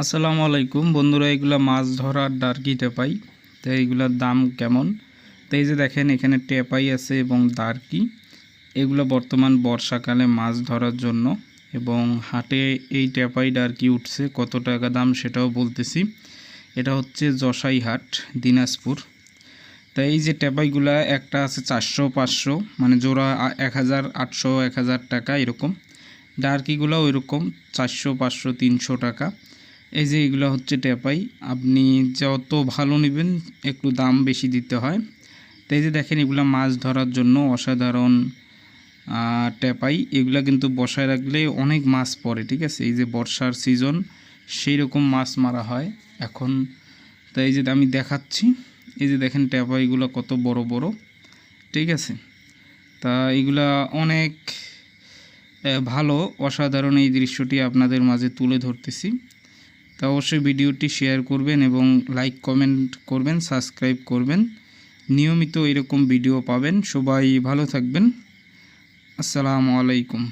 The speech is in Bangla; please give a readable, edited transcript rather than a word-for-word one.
আসসালামু আলাইকুম বন্ধুরা, এগুলা মাছ ধরার ডার্কি টেপাই। তো এইগুলার দাম কেমন? তো এই যে দেখেন এখানে টেপাই আছে এবং ডার্কি, এগুলো বর্তমান বর্ষাকালে মাছ ধরার জন্য। এবং হাটে এই টেপাই ডার্কি উঠছে, কত টাকা দাম সেটাও বলতেছি। এটা হচ্ছে যশাই হাট, দিনাজপুর। তো এই যে টেপাইগুলা একটা আছে 400-500, মানে জোড়া 1000, 800, 1000 টাকা এরকম। ডার্কিগুলো ওই রকম 400, 500, 300 টাকা। এই যে এগুলো হচ্ছে টেপাই, আপনি যত ভালো নেবেন একটু দাম বেশি দিতে হয়। তো এই যে দেখেন এগুলো মাছ ধরার জন্য অসাধারণ টেপাই। এগুলো কিন্তু বসায় রাখলে অনেক মাছ পড়ে, ঠিক আছে। এই যে বর্ষার সিজন, সেই রকম মাছ মারা হয় এখন। তো এই যে আমি দেখাচ্ছি, এই যে দেখেন টেপাইগুলো কত বড় বড়, ঠিক আছে। তা এগুলা অনেক ভালো, অসাধারণ। এই দৃশ্যটি আপনাদের মাঝে তুলে ধরতেছি। তা অবশ্যই ভিডিওটি শেয়ার করবেন এবং লাইক কমেন্ট করবেন, সাবস্ক্রাইব করবেন। নিয়মিত এরকম ভিডিও পাবেন। সবাই ভালো থাকবেন। আসসালামু আলাইকুম।